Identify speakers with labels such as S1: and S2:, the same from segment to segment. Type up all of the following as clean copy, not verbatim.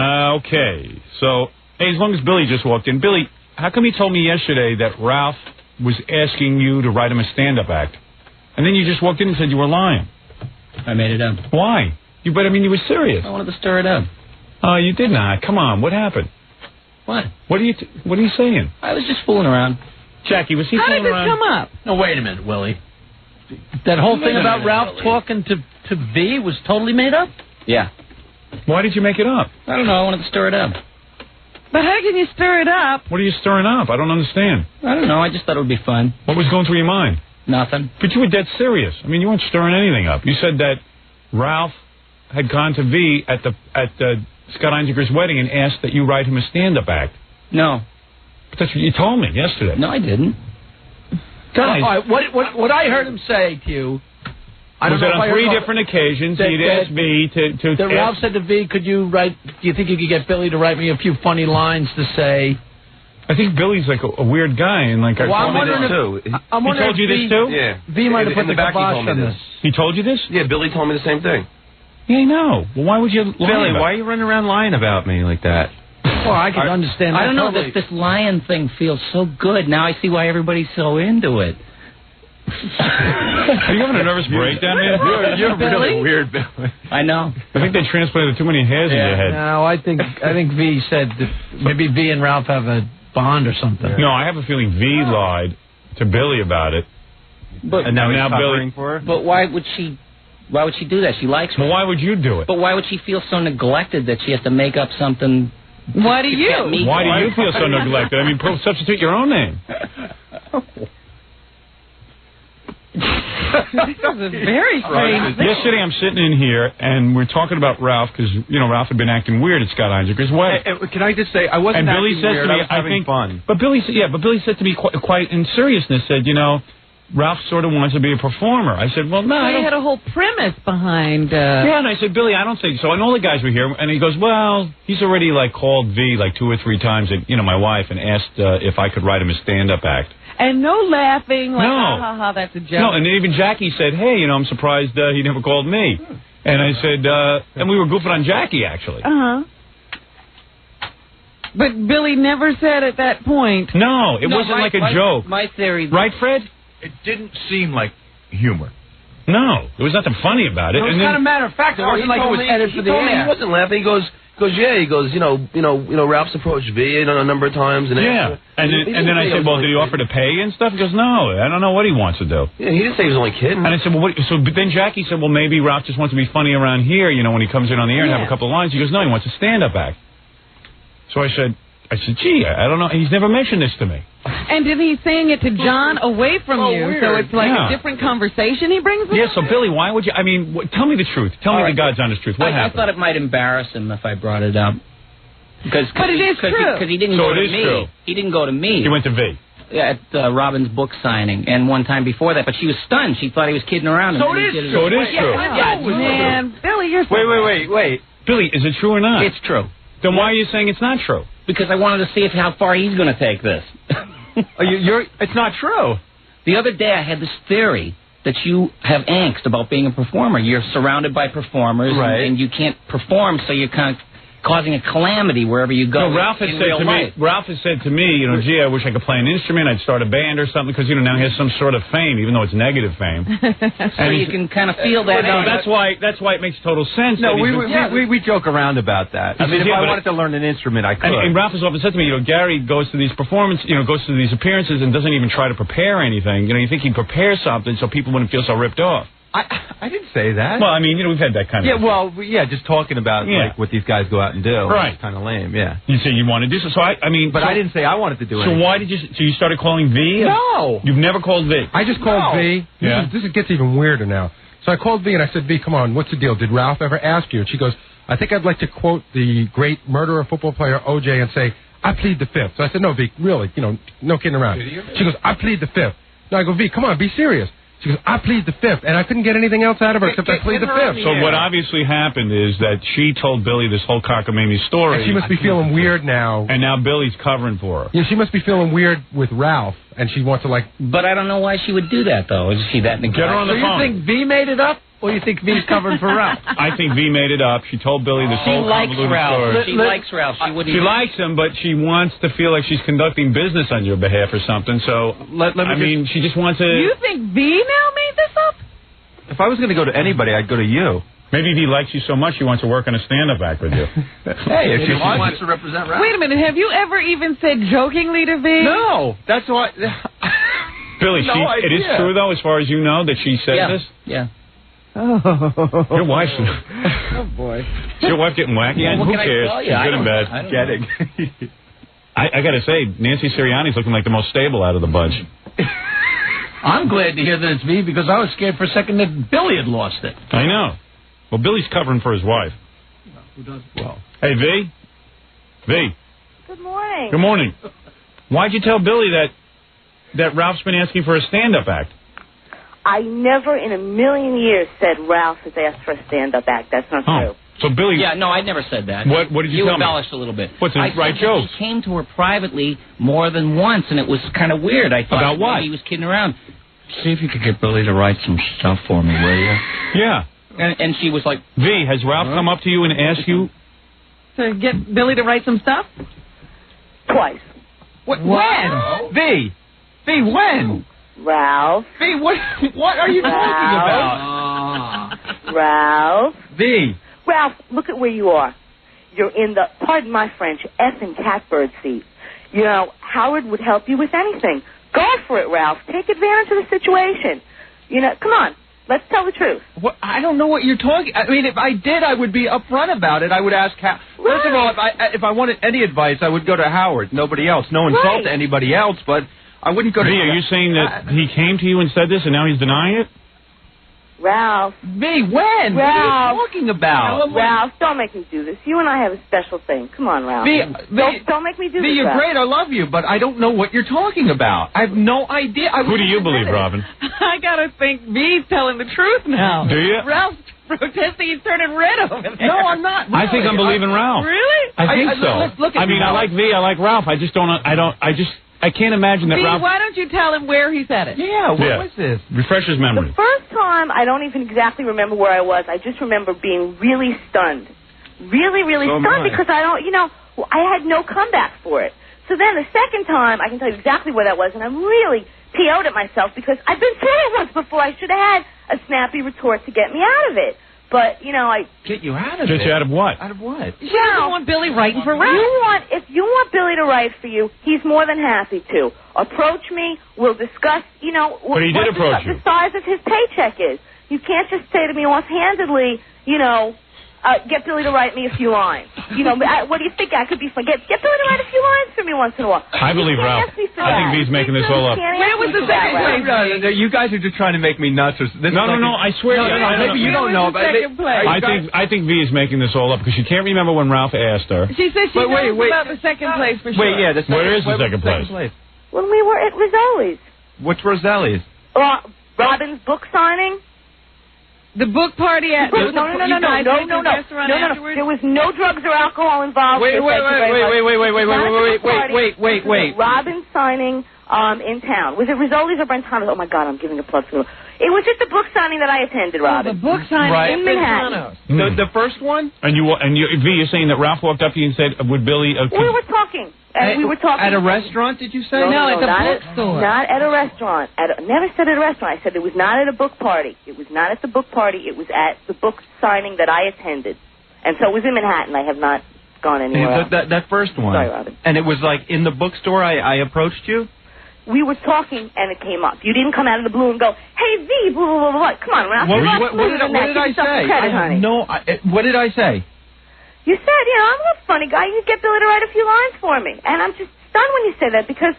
S1: Okay. So, hey, as long as Billy just walked in. Billy, how come you told me yesterday that Ralph was asking you to write him a stand-up act? And then you just walked in and said you were lying.
S2: I made it up.
S1: Why? You were serious.
S2: I wanted to stir it up.
S1: Oh, you did not. Come on. What happened?
S2: What?
S1: What are you saying?
S2: I was just fooling around.
S1: Jackie, was he fooling around?
S3: How did this come up?
S4: No, wait a minute, Willie. That whole thing about Ralph talking to V was totally made up?
S2: Yeah.
S1: Why did you make it up?
S2: I don't know. I wanted to stir it up.
S3: But how can you stir it up?
S1: What are you stirring up? I don't understand.
S2: I don't know. I just thought it would be fun.
S1: What was going through your mind?
S2: Nothing.
S1: But you were dead serious. I mean, you weren't stirring anything up. You said that Ralph had gone to V at Scott Einzinger's wedding and asked that you write him a stand-up act.
S2: No.
S1: But that's what you told me yesterday.
S2: No, I didn't.
S1: Guys.
S4: What I heard him say to you... I don't know
S1: on 3 different occasions he'd asked V to...
S4: That Ralph said to V, do you think you could get Billy to write me a few funny lines to say...
S1: I think Billy's like a weird guy, and like
S4: I'm wondering
S1: he told you this too?
S5: Yeah.
S4: V might have put the kibosh on this.
S1: He told you this?
S5: Yeah, Billy told me the same thing.
S1: Yeah, I know. Well, why would you lie
S6: Billy,
S1: about
S6: why are you running around lying about me like that?
S4: Well, I can understand that.
S2: I don't know. This lion thing feels so good. Now I see why everybody's so into it.
S1: Are you having a nervous breakdown here?
S6: You're really weird, Billy.
S2: I know.
S1: I think they transplanted too many hairs in your head.
S4: No, I think V said that maybe V and Ralph have a bond or something.
S1: No, I have a feeling V lied to Billy about it.
S2: But
S6: and now he's
S1: Billy
S6: for her?
S2: But why would she do that? She likes me.
S1: Well, why would you do it?
S2: But why would she feel so neglected that she has to make up something?
S3: Why do you?
S1: Why do you feel so neglected? I mean, substitute your own name.
S3: This is a very strange thing.
S1: Yesterday I'm sitting in here and we're talking about Ralph because Ralph had been acting weird at Scott Einzinger's wedding.
S6: Can I just say I wasn't
S1: and Billy
S6: acting
S1: says
S6: weird.
S1: to me,
S6: I was having fun.
S1: But Billy said to me quite in seriousness, said, Ralph sort of wants to be a performer. I said, well, no.
S3: So he had a whole premise behind...
S1: Yeah, and I said, Billy, I don't think so. And all the guys were here, and he goes, well, he's already called V 2 or 3 times, my wife, and asked if I could write him a stand-up act.
S3: And no laughing, like,
S1: no.
S3: ha, ha, ha, that's a joke.
S1: No, and even Jackie said, hey, I'm surprised he never called me. And I said, and we were goofing on Jackie, actually.
S3: Uh-huh. But Billy never said at that point.
S1: No, it wasn't like a joke.
S2: My theory...
S1: Right, Fred?
S6: It didn't seem like humor.
S1: No, there was nothing funny about it.
S4: It was kind of matter of fact. It wasn't like it was headed for the air.
S5: He wasn't laughing. He goes, Ralph's approached V a number of times. And
S1: yeah, and then I said, well, did he offer to pay and stuff? He goes, no, I don't know what he wants to do.
S5: Yeah, he didn't say he was only kidding.
S1: And I said, well, but then Jackie said, well, maybe Ralph just wants to be funny around here, when he comes in on the air and have a couple of lines. He goes, no, he wants a stand-up act. So I said, gee, I don't know. He's never mentioned this to me.
S3: And did he saying it to John away from you?
S5: Weird.
S3: So it's like a different conversation he brings up?
S1: Yeah, so Billy, why would you... I mean, tell me the truth. Tell me the God's honest truth. What happened?
S2: I thought it might embarrass him if I brought it up.
S3: But it is true.
S2: Because he didn't go to me.
S1: True.
S2: He didn't go to me.
S1: He went to V.
S2: At Robin's book signing, and one time before that. But she was stunned. She thought he was kidding around.
S1: So it is true.
S3: Oh, man. Billy, you're so...
S1: Wait. Billy, is it true or not?
S2: It's true.
S1: Then why are you saying it's not true?
S2: Because I wanted to see how far he's going to take this.
S6: It's not true.
S2: The other day I had this theory that you have angst about being a performer. You're surrounded by performers, and you can't perform, so you're kind of causing a calamity wherever you go.
S1: No, Ralph has said to me, gee, I wish I could play an instrument. I'd start a band or something because now he has some sort of fame, even though it's negative fame.
S2: So you can kind of feel that.
S1: No, that's why it makes total sense.
S6: No, we joke around about that. I mean, if I wanted to learn an instrument, I could.
S1: And Ralph has often said to me, Gary goes to these performances, goes to these appearances and doesn't even try to prepare anything. You think he'd prepare something so people wouldn't feel so ripped off.
S6: I didn't say that.
S1: Well, I mean, we've had that kind of...
S6: just talking about what these guys go out and do.
S1: Right.
S6: It's kind of lame, yeah.
S1: You say you want to do so. I mean...
S6: But I didn't say I wanted to do it.
S1: So why did you... So you started calling V?
S6: No.
S1: You've never called V?
S7: I just called V.
S1: Yeah.
S7: This gets even weirder now. So I called V and I said, V, come on, what's the deal? Did Ralph ever ask you? And she goes, I think I'd like to quote the great murderer football player O.J. and say, I plead the fifth. So I said, no, V, really, no kidding around. She goes, I plead the fifth. No, I go, V, come on, be serious. She goes, I plead the fifth, and I couldn't get anything else out of her except I plead the fifth.
S1: So what obviously happened is that she told Billy this whole cockamamie story.
S7: And she must be feeling weird now.
S1: And now Billy's covering for her.
S7: Yeah, she must be feeling weird with Ralph, and she wants to
S2: But I don't know why she would do that, though. Is she that neglectful?
S1: Get her on the phone.
S4: So you think V made it up? Or you think V's covering for Ralph?
S1: I think V made it up. She told Billy this whole convoluted story.
S2: She likes Ralph.
S1: She likes him, but she wants to feel like she's conducting business on your behalf or something. So, she just wants to...
S3: You think V now made this up?
S6: If I was going to go to anybody, I'd go to you.
S1: Maybe V likes you so much she wants to work on a stand-up act with you.
S6: Hey, if she wants to represent Ralph.
S3: Wait a minute. Have you ever even said jokingly to V?
S6: No, that's why...
S1: Billy, it is true, though, as far as you know, that she said this?
S2: Yeah.
S3: Oh.
S1: Your wife's...
S3: Oh, boy.
S1: Is your wife getting wacky?
S2: Well,
S1: Who cares? She's good and bad.
S6: Kidding.
S1: I got to say, Nancy Sirianni's looking like the most stable out of the bunch.
S4: I'm glad to hear that it's me because I was scared for a second that Billy had lost it.
S1: I know. Well, Billy's covering for his wife.
S4: Who does well?
S1: Hey, V? V?
S8: Good morning.
S1: Good morning. Why'd you tell Billy that Ralph's been asking for a stand-up act?
S8: I never in a million years said Ralph has asked for a stand-up act. That's not true.
S1: So Billy...
S2: Yeah, no, I never said that.
S1: What did you tell me?
S2: You embellished a little bit.
S1: What's the right jokes?
S2: He came to her privately more than once, and it was kind of weird. I thought
S1: about what?
S2: He was kidding around. See if you could get Billy to write some stuff for me, will you?
S1: Yeah.
S2: And she was like...
S1: V, has Ralph come up to you and asked you...
S3: To get Billy to write some stuff?
S8: Twice.
S6: When? V, when?
S8: Ralph.
S6: V, what are you talking about?
S8: Ralph.
S6: V.
S8: Ralph, look at where you are. You're in the, pardon my French, effing catbird seat. You know, Howard would help you with anything. Go for it, Ralph. Take advantage of the situation. You know, come on. Let's tell the truth.
S6: What? I don't know what you're talking... I mean, if I did, I would be upfront about it. I would ask... First of all, if I wanted any advice, I would go to Howard, nobody else. No insult to anybody else, but I wouldn't go to...
S1: V, are you saying that he came to you and said this, and now he's denying it?
S8: Ralph.
S6: V, when?
S8: Ralph.
S6: What are you talking about?
S8: Ralph, don't make me do this. You and I have a special thing. Come on, Ralph. Don't make me do this,
S6: V, you're
S8: Ralph.
S6: great. I love you, but I don't know what you're talking about. I have no idea.
S1: Who do you believe, Robin?
S3: I gotta think V's telling the truth now.
S1: Do you?
S3: Ralph's protesting. He's turning red over there.
S6: No, I'm not. Really.
S1: I think I'm believing Ralph.
S3: Really?
S1: I think so.
S6: Look at
S1: I mean, I like V, I like Ralph. I just don't... I can't imagine that
S3: V,
S1: Ralph...
S3: why don't you tell him where he said it?
S6: Yeah, what was this?
S1: Refresh his memory.
S8: The first time, I don't even exactly remember where I was. I just remember being really stunned. Really, really stunned because I had no comeback for it. So then the second time, I can tell you exactly where that was, and I'm really PO'd at myself because I've been through it once before. I should have had a snappy retort to get me out of it. But, I...
S6: Get you out of it?
S1: Get you out of what?
S6: Out of what?
S3: She doesn't want Billy writing for Ralph.
S8: If you want Billy to write for you, he's more than happy to. Approach me. We'll discuss,
S1: But he did approach you.
S8: The size of his paycheck is. You can't just say to me offhandedly, get Billy to write me a few lines. What do you think? I could be fun. Get Billy to write a few lines for me once in a while.
S1: I believe Ralph. I think V's making this all up.
S3: Where was the second place?
S6: No, you guys are just trying to make me nuts.
S1: No, I swear to you.
S6: Maybe you don't know. But
S1: I think V is making this all up because she can't remember when Ralph asked her.
S3: She said she knows about the second place for sure.
S1: Where is the second place?
S8: When we were at Rizzoli's.
S6: What's Roselli's?
S8: Robin's book signing.
S3: The book party at...
S8: No. There was no drugs or alcohol involved.
S6: Wait.
S8: Robin signing in town. Was it Rizzoli's or Brentano's? Oh, my God, I'm giving a plug for it. was at the book signing that I attended, Robin.
S3: The book signing
S8: in Manhattan.
S6: The first one?
S1: V, you're saying that Ralph walked up to you and said, would Billy...
S8: We were talking. We were talking.
S6: At a restaurant, did you say?
S3: No, at the bookstore.
S8: Not at a restaurant. Never said at a restaurant. I said it was not at a book party. It was not at the book party. It was at the book signing that I attended. And so it was in Manhattan. I have not gone anywhere else.
S6: That first one.
S8: Sorry, Robin.
S6: And it was like in the bookstore I approached you?
S8: We were talking, and it came up. You didn't come out of the blue and go, hey, V, blah, blah, blah, blah. Come on, Ralph.
S6: What did I say? What did I say?
S8: You said, I'm a funny guy. You get Billy to write a few lines for me. And I'm just stunned when you say that because,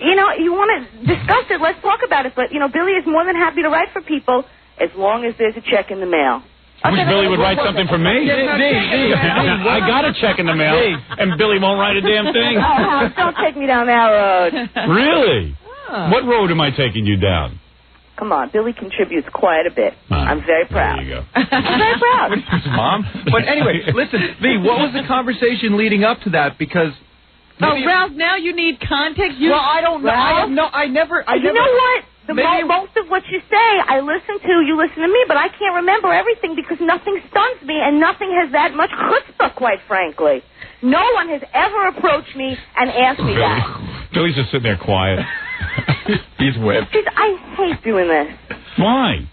S8: you want to discuss it. Let's talk about it. But, Billy is more than happy to write for people as long as there's a check in the mail.
S1: I wish Billy would write something for me. I got a check in the mail, and Billy won't write a damn thing.
S8: Oh, don't take me down that road.
S1: Really? What road am I taking you down?
S8: Come on, Billy contributes quite a bit. I'm very proud.
S1: There you go.
S8: I'm very proud.
S6: Mom. But anyway, listen, V, what was the conversation leading up to that? Because...
S3: Ralph, now you need context.
S6: Well, I don't know. I never...
S8: You know what? most of what you say, I listen to, you listen to me, but I can't remember everything because nothing stuns me and nothing has that much chutzpah, quite frankly. No one has ever approached me and asked me that.
S1: Billy's just sitting there quiet. He's whipped.
S8: I hate doing this.
S1: Why?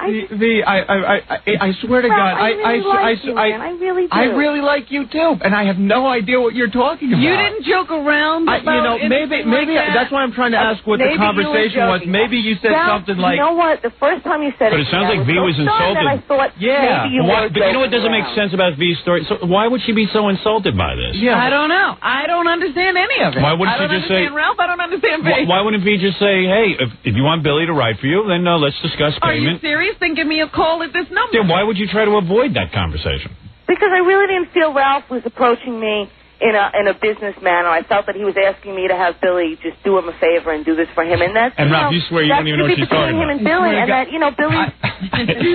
S6: I swear to God,
S8: I really do.
S6: I really like you too, and I have no idea what you're talking about.
S3: You didn't joke around about
S6: maybe
S3: like
S6: that's why I'm trying to ask what the conversation was. Maybe you said something like,
S8: you know what? The first time you said
S1: but it sounds like V was insulted.
S8: I thought maybe you were
S1: but you know what doesn't make sense about V's story? So why would she be so insulted by this?
S3: Yeah, I don't know. I don't understand any of it.
S1: Why wouldn't she just say,
S3: Ralph? I don't understand V.
S1: Why wouldn't V just say, hey, if you want Billy to write for you, then let's discuss payment.
S3: Are you serious? Then give me a call at this number.
S1: Then why would you try to avoid that conversation?
S8: Because I really didn't feel Ralph was approaching me in a business manner. I felt that he was asking me to have Billy just do him a favor and do this for him. And that's
S1: Ralph, you swear you don't even know what she's talking about.
S8: Him and Billy, and that Billy.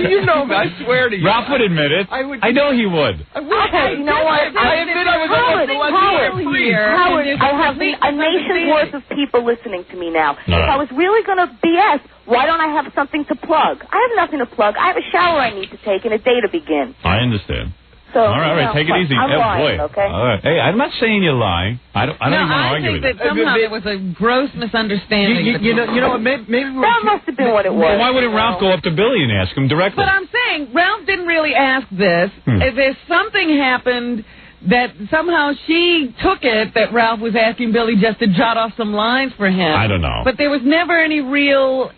S6: you know, I swear to you.
S1: Ralph would admit it. I know he would.
S8: Okay, you know what?
S6: I admit I was almost the one here.
S8: Howard, I have a nation's worth of people listening to me now. If I was really going to BS, why don't I have something to plug? I have nothing to plug. I have a shower I need to take and a day to begin.
S1: I understand.
S8: So,
S1: all right, take it easy.
S8: I'm lying,
S1: boy.
S8: Okay?
S1: All right. Hey, I'm not saying you lie. I don't even want to argue with you.
S3: I think that somehow there was a gross misunderstanding.
S6: You know what? Maybe
S8: that must have been what it was.
S1: Well, why wouldn't Ralph go up to Billy and ask him directly?
S3: But I'm saying Ralph didn't really ask this. If there's something happened that somehow she took it that Ralph was asking Billy just to jot off some lines for him.
S1: I don't know.
S3: But there was never any real...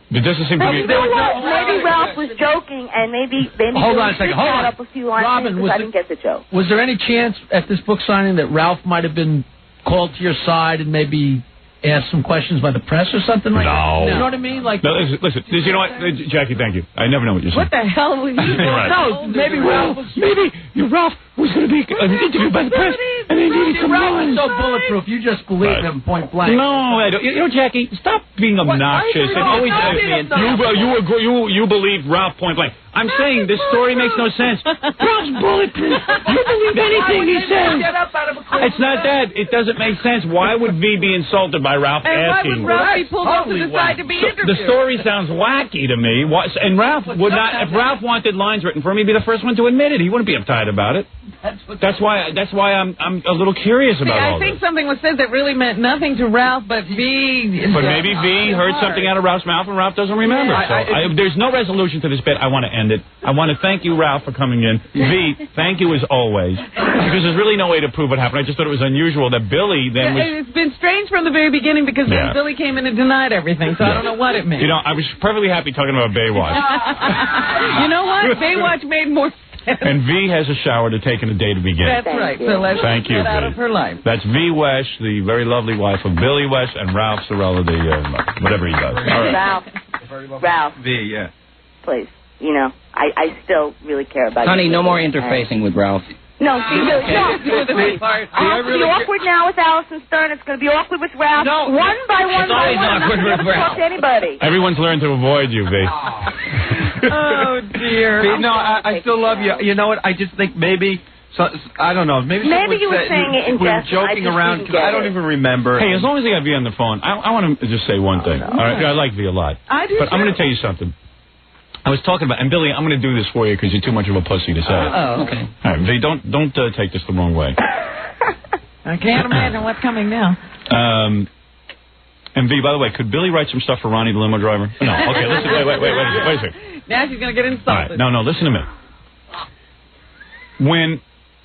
S1: It doesn't seem to be...
S8: You know what? Maybe Ralph was joking, and maybe
S4: Hold on a second. Hold on.
S8: up a few lines
S4: Robin,
S8: because I didn't get the joke.
S4: Was there any chance at this book signing that Ralph might have been called to your side and maybe asked some questions by the press or something like that? You know what I mean? Like,
S1: no, listen, you know what, Jackie, thank you. I never know what you're saying.
S3: What the hell were you doing?
S1: Right.
S3: No,
S4: maybe Ralph was going to be interviewed by the press, and they needed some lines. So bulletproof, you just believe him point blank.
S1: No, I don't. You know, Jackie, stop being obnoxious and always you believe Ralph point blank. I'm saying this story makes no sense. Ralph's bulletproof. You believe anything he says. It's not that. It doesn't make sense. Why would V be insulted by Ralph asking?
S3: And why would Ralph be pulled up to the side to be interviewed?
S1: The story sounds wacky to me. And Ralph would not. If Ralph wanted lines written for him, he'd be the first one to admit it. He wouldn't be uptight about it. That's why I'm a little curious about all this.
S3: I think something was said that really meant nothing to Ralph, but V.
S1: But maybe V heard something out of Ralph's mouth and Ralph doesn't remember. There's no resolution to this bit. I want to end it. I want to thank you, Ralph, for coming in. V, thank you as always. Because there's really no way to prove what happened. I just thought it was unusual that Billy then was...
S3: It's been strange from the very beginning because then Billy came in and denied everything, so I don't know what it meant.
S1: You know, I was perfectly happy talking about Baywatch.
S3: You know what? Baywatch made more sense.
S1: And V has a shower to take and a day to begin.
S3: That's right. So let's get out of her life.
S1: That's V. Wesh, the very lovely wife of Billy Wesh, and Ralph Sorella, the whatever he does. All right.
S8: Ralph.
S6: V, yeah.
S8: Please. You know, I still really care about you.
S2: Honey, no more interfacing with Ralph.
S8: No, see, it's going to be awkward now with Allison Stern. It's going to be awkward with Ralph.
S2: No.
S8: One by one.
S2: It's always awkward with Ralph.
S8: Talk to anybody.
S1: Everyone's learned to avoid you, V.
S3: Oh, dear.
S6: V, no, I still love you. You know what? I just think maybe... So, I don't know. Maybe
S8: you were saying it in
S6: we were
S8: jest.
S6: joking around because I don't even remember.
S1: Hey, as long as I got V on the phone, I want to just say one thing.
S8: No.
S1: All right, I like V a lot.
S3: I do.
S1: But I'm going to tell you something. I was talking about, and Billy, I'm going to do this for you because you're too much of a pussy to say it.
S2: Oh, okay.
S1: All right, V, don't take this the wrong way.
S3: I can't imagine what's coming now.
S1: And V, by the way, could Billy write some stuff for Ronnie the limo driver? No. Okay, listen. Wait a second.
S3: Now she's going to get insulted.
S1: All right, no, listen to me. When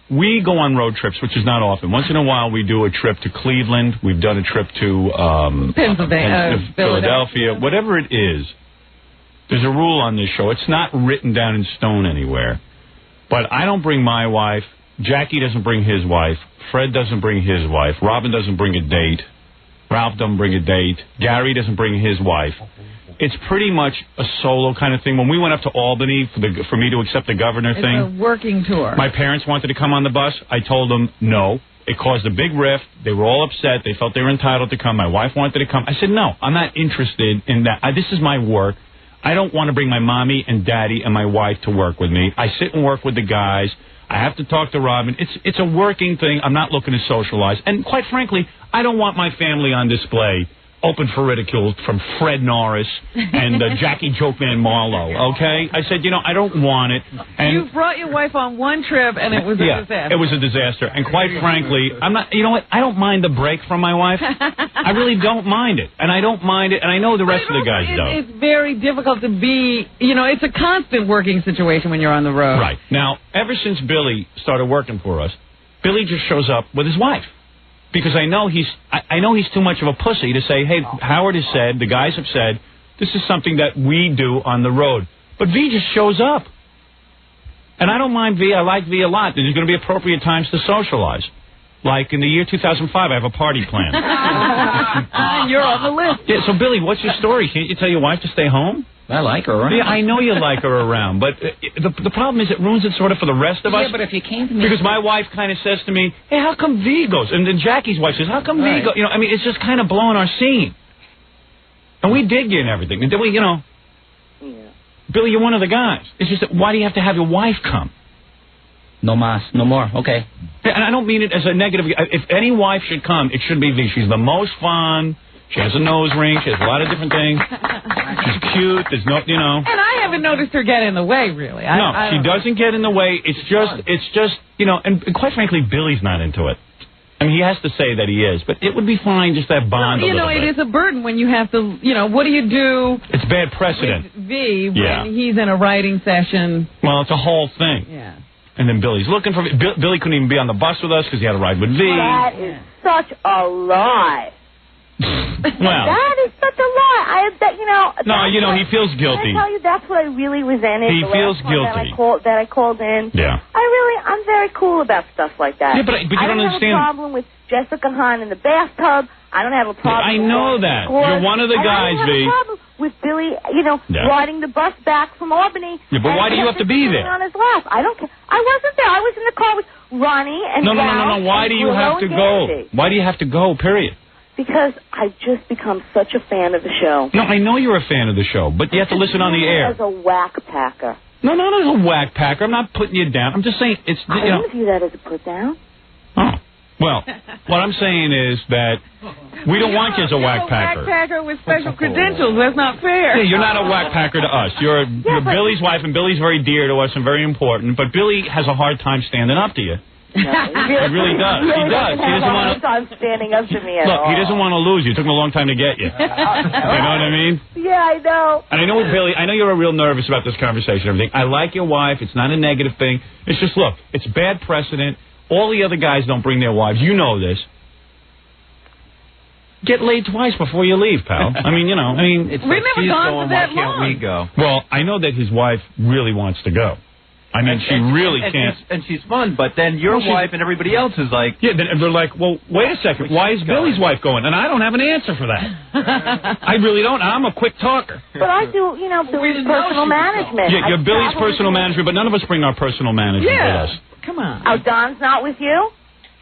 S1: we go on road trips, which is not often, once in a while we do a trip to Cleveland. We've done a trip to Philadelphia, whatever it is. There's a rule on this show. It's not written down in stone anywhere. But I don't bring my wife. Jackie doesn't bring his wife. Fred doesn't bring his wife. Robin doesn't bring a date. Ralph doesn't bring a date. Gary doesn't bring his wife. It's pretty much a solo kind of thing. When we went up to Albany for me to accept the governor thing.
S3: It's a working tour.
S1: My parents wanted to come on the bus. I told them no. It caused a big rift. They were all upset. They felt they were entitled to come. My wife wanted to come. I said, no, I'm not interested in that. This is my work. I don't want to bring my mommy and daddy and my wife to work with me. I sit and work with the guys. I have to talk to Robin. It's a working thing. I'm not looking to socialize. And quite frankly, I don't want my family on display open for ridicule from Fred Norris and Jackie Jokeman Marlowe, okay? I said, I don't want it. And
S3: you brought your wife on one trip, and it was a disaster.
S1: It was a disaster. And quite frankly, I'm not, you know what? I don't mind the break from my wife. I really don't mind it. And I don't mind it, and I know the rest of the guys don't.
S3: It's very difficult to be, it's a constant working situation when you're on the road.
S1: Right. Now, ever since Billy started working for us, Billy just shows up with his wife. Because I know he's too much of a pussy to say, hey, Howard has said, the guys have said, this is something that we do on the road. But V just shows up. And I don't mind V. I like V a lot. There's going to be appropriate times to socialize. Like in the year 2005, I have a party planned.
S3: You're on the list.
S1: Yeah, so, Billy, what's your story? Can't you tell your wife to stay home?
S2: I like her around.
S1: Yeah, I know you like her around, but the problem is it ruins it sort of for the rest of us.
S2: Yeah, but if you came to me...
S1: Because my wife kind of says to me, hey, how come V goes? And then Jackie's wife says, how come V goes? It's just kind of blowing our scene. And we dig you and everything. And then we, Billy, you're one of the guys. It's just that why do you have to have your wife come?
S2: No mas, no more, okay.
S1: And I don't mean it as a negative. If any wife should come, it should be V. She's the most fun. She has a nose ring. She has a lot of different things. She's cute. There's no,
S3: And I haven't noticed her get in the way, really.
S1: She doesn't get in the way. It's just, and quite frankly, Billy's not into it. I mean, he has to say that he is, but it would be fine just to have bond a little bit.
S3: It is a burden when you have to, what do you do?
S1: It's bad precedent.
S3: With V when he's in a writing session.
S1: Well, it's a whole thing.
S3: Yeah.
S1: And then Billy's looking for Billy couldn't even be on the bus with us because he had to ride with V.
S8: That is such a lie.
S1: Well,
S8: that is such a lie. I bet
S1: No, he feels guilty.
S8: Can I tell you that's what I really resented.
S1: He feels guilty.
S8: That I called in.
S1: Yeah.
S8: I'm very cool about stuff like that.
S1: Yeah, but you don't understand.
S8: I don't have a problem with Jessica Hahn in the bathtub. I don't have a problem.
S1: I know that. You're one of the guys, V.
S8: I don't have a problem with Billy, riding the bus back from Albany.
S1: Yeah, but why do you have to be there?
S8: On his lap. I don't care. I wasn't there. I was in the car with Ronnie and
S1: No. Why do you have to go? Why do you have to go, period?
S8: Because I've just become such a fan of the show.
S1: No, I know you're a fan of the show, but you have to listen on the air.
S8: As a whack packer.
S1: No, as a whack packer. I'm not putting you down. I'm just saying it's...
S8: I don't view that as a put down.
S1: Oh. Well, what I'm saying is that we don't want you as a whack packer.
S3: You're a whack packer with special credentials. That's not fair.
S1: Yeah, you're not a whack packer to us. You're Billy's wife, and Billy's very dear to us and very important, but Billy has a hard time standing up to you.
S8: No,
S1: he really does. He does. He doesn't want
S8: to standing up to me at
S1: all.
S8: Look,
S1: he doesn't want to lose you. It took him a long time to get you. You know what I mean?
S8: Yeah, I know.
S1: And I know, Billy, I know you're real nervous about this conversation and everything. I like your wife. It's not a negative thing. It's just, look, it's bad precedent. All the other guys don't bring their wives. You know this. Get laid twice before you leave, pal. I mean,
S6: it's
S3: we've never gone for that
S6: long. Why can't we go?
S1: Well, I know that his wife really wants to go. I mean, she really can't.
S6: And she's fun, but then your wife and everybody else is like...
S1: Yeah, they're like, well, wait a second. Why is Billy's wife going? And I don't have an answer for that. I really don't. I'm a quick talker.
S8: But I do, Billy's personal management.
S1: Yeah, you're Billy's personal management, but none of us bring our personal management with us.
S3: Come on.
S8: Oh, Don's not with you?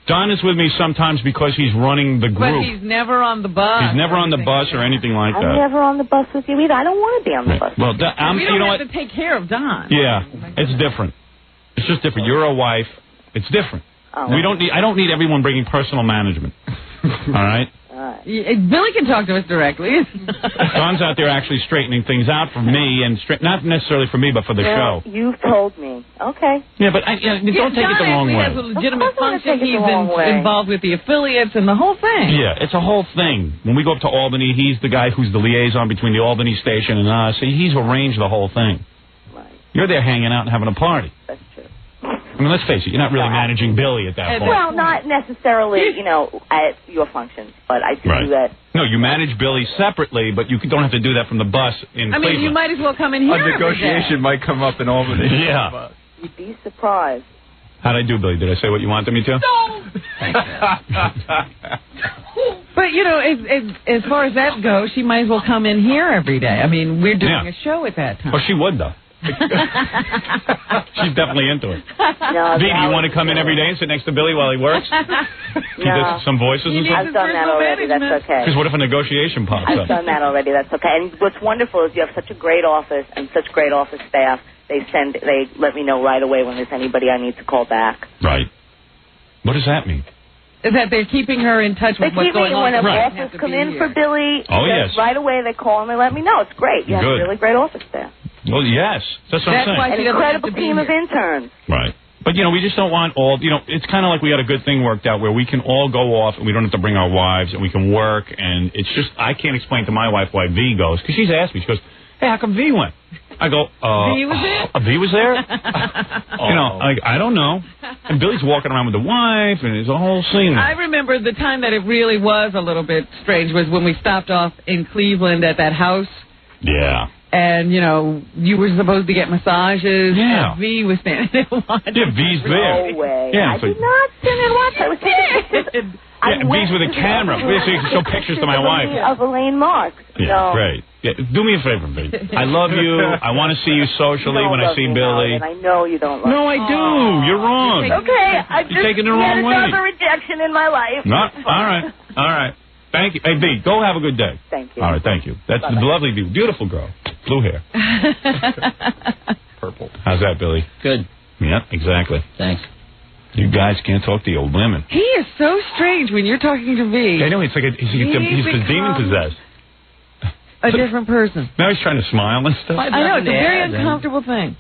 S1: Don is with me sometimes because he's running the group.
S3: But he's never on the bus.
S1: He's never on the bus or anything like that.
S8: I'm never on the bus with you either. I don't want to be on the bus.
S1: Well,
S3: we don't have to take care of Don.
S1: Yeah, it's different. It's just different. You're a wife. It's different.
S8: Oh.
S1: I don't need everyone bringing personal management. All right?
S3: Billy can talk to us directly.
S1: Don's out there actually straightening things out for me, and not necessarily for me, but for the show.
S8: You've told me. Okay.
S1: Yeah, but don't take it the wrong way.
S3: He has a legitimate function. He's involved with the affiliates and the whole thing.
S1: Yeah, it's a whole thing. When we go up to Albany, he's the guy who's the liaison between the Albany station and us. He's arranged the whole thing.
S8: Right.
S1: You're there hanging out and having a party.
S8: That's true.
S1: I mean, let's face it, you're not really managing Billy at that point.
S8: Well, not necessarily, at your functions, but I do that.
S1: No, you manage Billy separately, but you don't have to do that from the bus in Cleveland.
S3: I mean, you might as well come in here.
S6: A negotiation might come up in Albany.
S1: Yeah.
S8: You'd be surprised.
S1: How'd I do, Billy? Did I say what you wanted me to?
S3: No! But, as far as that goes, she might as well come in here every day. I mean, we're doing a show at that time.
S1: Well, she would, though. She's definitely into it.
S8: No,
S1: V, do you want to come in every day and sit next to Billy while he works? He does some voices and stuff?
S8: I've done that already. That's okay.
S1: Because what if a negotiation pops up?
S8: I've done that already. That's okay. And what's wonderful is you have such a great office and such great office staff. They let me know right away when there's anybody I need to call back.
S1: Right. What does that mean?
S3: That they're keeping her in touch with what's going on.
S8: When offers come in for Billy, right away they call and they let me know. It's great. You have a really great office staff.
S1: Well, yes. That's what I'm saying.
S8: An incredible team of interns.
S1: Right. But, you know, we just don't want all, you know, it's kind of like we got a good thing worked out where we can all go off and we don't have to bring our wives and we can work. And it's just, I can't explain to my wife why V goes. Because she's asked me, she goes, hey, how come V went? I go,
S3: V was there?
S1: V was there? You know, I don't know. And Billy's walking around with the wife, and it's a whole scene.
S3: I remember the time that it really was a little bit strange was when we stopped off in Cleveland at that house.
S1: Yeah.
S3: And, you know, you were supposed to get massages.
S1: Yeah.
S3: And V was standing there watching.
S1: Yeah, V's there.
S8: No way.
S1: Yeah,
S8: I did not stand there watching. I was taking
S1: V's with a camera. So you can show pictures to my wife.
S8: Of Elaine Marks.
S1: Yeah, great. Yeah, do me a favor, V. I love you. I want to see you socially when I see Billy.
S8: And I know you don't love me.
S1: No, I do. You're wrong.
S8: Okay, I just
S1: taking it the wrong way.
S8: another rejection in my life.
S1: No, all right. Thank you. Hey, V, go have a good day.
S8: Thank you.
S1: All right, thank you. That's the lovely, beautiful girl. Blue hair. Purple. How's that, Billy?
S2: Good.
S1: Yeah, exactly.
S2: Thanks.
S1: You guys can't talk to the old women.
S3: He is so strange when you're talking to V.
S1: I know, it's like he's demon-possessed.
S3: A different person.
S1: Now he's trying to smile and stuff.
S3: I know, it's a very uncomfortable thing.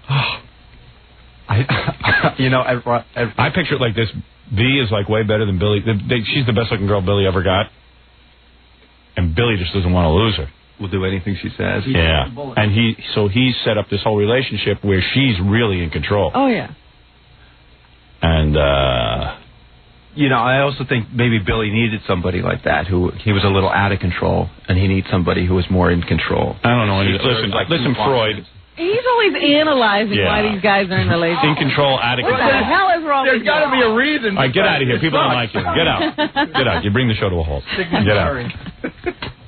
S1: I picture it like this. V is like way better than Billy. She's the best looking girl Billy ever got. And Billy just doesn't want to lose her.
S6: Will do anything she says.
S1: Yeah. And he set up this whole relationship where she's really in control.
S3: Oh, yeah.
S1: And,
S6: I also think maybe Billy needed somebody like that, who he was a little out of control, and he needs somebody who was more in control.
S1: I don't know. Listen, Freud.
S3: He's always analyzing why these guys are in relationships.
S1: In control, out of control.
S3: What the hell is wrong with you?
S6: There's got to be a reason.
S1: All right, get out of here. People don't like you. Get out. Get out. You bring the show to a halt. Get out.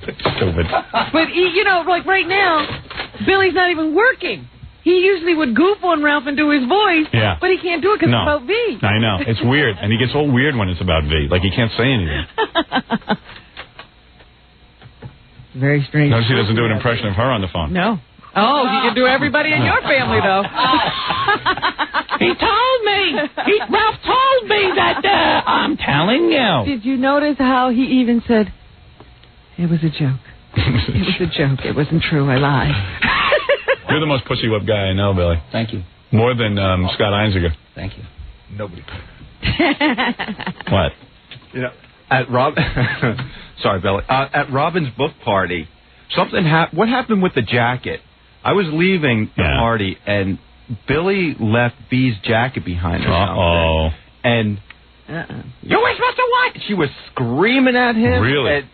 S1: Stupid.
S3: But, like right now, Billy's not even working. He usually would goof on Ralph and do his voice, but he can't do it because it's about V.
S1: I know. It's weird. And he gets all weird when it's about V. Like he can't say anything.
S3: Very strange.
S1: Notice he doesn't do an impression of her on the phone.
S3: No. Oh, he can do everybody in your family, though.
S2: He told me. Ralph told me that. I'm telling you.
S3: Did you notice how he even said, it was a joke. It was a joke. It wasn't true. I lied.
S1: You're the most pussy-whipped guy I know, Billy.
S2: Thank you.
S1: More than Scott Einziger.
S2: Thank you.
S6: Nobody.
S1: What?
S6: At sorry, Billy. At Robin's book party, something happened. What happened with the jacket? I was leaving the party, and Billy left B's jacket behind her.
S1: Uh-oh.
S6: And you were supposed to what? She was screaming at him.
S1: Really?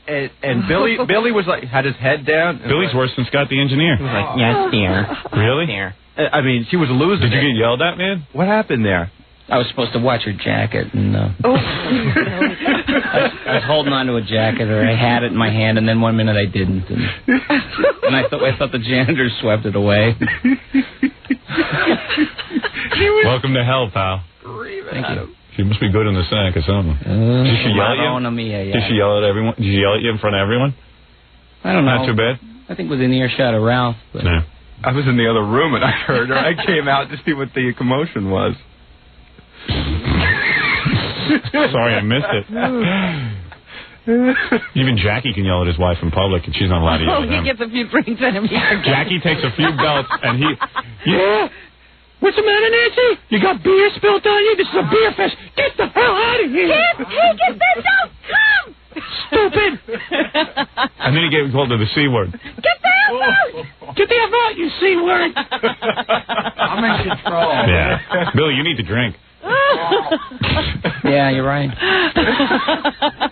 S6: And Billy was like, had his head down.
S1: Billy's worse than Scott the engineer.
S2: He was like, yes, dear.
S1: Really?
S2: Dear.
S6: I mean, she was losing.
S1: Did you get yelled at, man?
S6: What happened there?
S2: I was supposed to watch her jacket, and I was holding on to a jacket, or I had it in my hand, and then one minute I didn't, and I thought the janitor swept it away.
S1: Welcome to hell, pal.
S2: Thank you.
S1: She must be good in the sack or something. Did she yell at you? Did she yell at everyone? Did she yell at you in front of everyone?
S2: I don't know.
S1: Not too bad?
S2: I think within earshot of Ralph. But
S1: no.
S6: I was in the other room, and I heard her. I came out to see what the commotion was.
S1: Sorry, I missed it. Even Jackie can yell at his wife in public, and she's not allowed to yell at him.
S3: He gets a few drinks at him.
S1: Jackie takes a few belts, and what's the matter, Nancy? You got beer spilled on you? This is a beer fest. Get the hell out of here.
S8: Can't take it, then don't come.
S1: Stupid. And then he gave hold of the C word.
S8: Get the F out.
S1: Get the F out, you C word.
S4: I'm in control.
S1: Yeah. Billy, you need to drink.
S2: Yeah, you're right.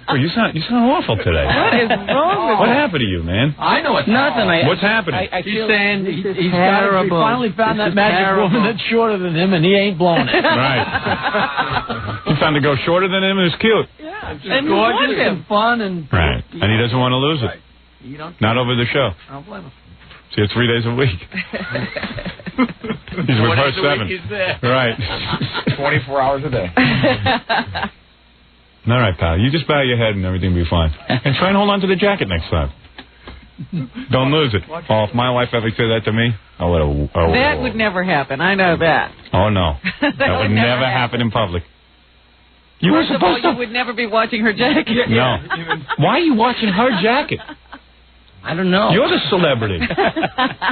S1: Oh, you sound awful today.
S3: What is wrong with
S1: What happened to you, man?
S4: I know it's
S2: nothing.
S1: What's happening?
S4: He's saying he finally found that magic woman that's shorter than him, and he ain't blown it.
S1: Right. He found a girl shorter than him, and it's cute.
S4: Yeah, it's just gorgeous and fun, and
S1: right. And he doesn't want to lose it. Not over the show.
S4: I don't blame him.
S1: See, it's 3 days a week. He's with her 7. Right.
S6: 24 hours a day.
S1: All right, pal. You just bow your head and everything will be fine. And try and hold on to the jacket next time. Don't lose it. Oh, if my wife ever said that to me,
S3: that would never happen. I know that.
S1: Oh, no. That would never happen in public. You were
S3: First of all, you would never be watching her jacket.
S1: No. Why are you watching her jacket?
S2: I don't know.
S1: You're the celebrity.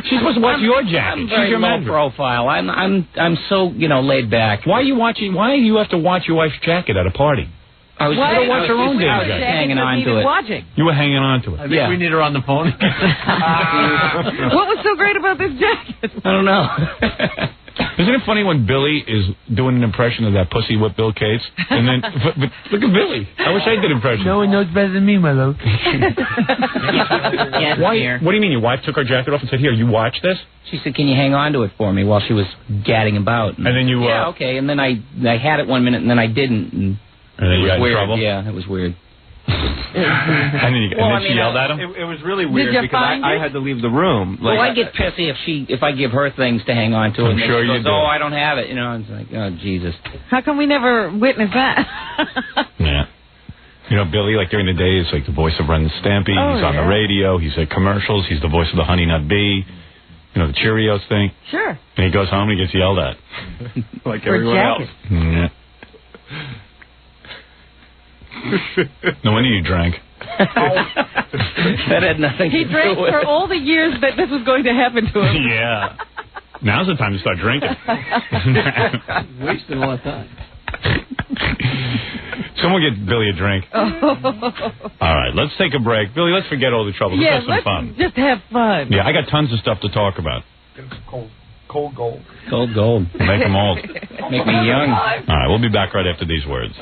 S1: She's supposed to watch your jacket.
S2: I'm very
S1: She's your
S2: low
S1: man
S2: profile. I'm so laid back.
S1: Why are you watching? Why do you have to watch your wife's jacket at a party?
S2: I was
S1: going to watch her own damn jacket.
S2: Hanging on to it.
S3: Watching.
S1: You were hanging on to it.
S4: I think we need her on the phone.
S3: What was so great about this jacket?
S2: I don't know.
S1: Isn't it funny when Billy is doing an impression of that pussy whip Bill Cates? And then, but look at Billy. I wish I did impression.
S4: No one knows better than me, my love.
S1: Why? What do you mean? Your wife took her jacket off and said, "Here, you watch this"?
S2: She said, "Can you hang on to it for me?" While she was gadding about.
S1: And then you.
S2: Yeah, okay. And then I had it 1 minute, and then I didn't. And
S1: then you got in trouble.
S2: Yeah, it was weird.
S1: And then she yelled at him?
S6: It was really weird because I had to leave the room.
S2: Well, I get pissy if I give her things to hang on to.
S1: I'm sure you do.
S2: Oh, I don't have it. It's like, oh, Jesus.
S3: How come we never witnessed that?
S1: Yeah. Billy, like during the day, is like the voice of Ren Stampy. He's on the radio. He's at commercials. He's the voice of the Honey Nut Bee. The Cheerios thing.
S3: Sure.
S1: And he goes home and he gets yelled at.
S6: Like everyone else.
S1: Yeah. No wonder you drank.
S2: That had nothing to do with it.
S3: He drank for all the years that this was going to happen to him.
S1: Yeah. Now's the time to start drinking.
S4: Wasting all that time.
S1: Someone get Billy a drink. All right, let's take a break. Billy, let's forget all the trouble. Let's have some fun.
S3: Just have fun.
S1: Yeah, I got tons of stuff to talk about.
S7: Cold gold.
S2: Cold gold.
S1: Make them old.
S2: Make me young.
S1: All right, we'll be back right after these words.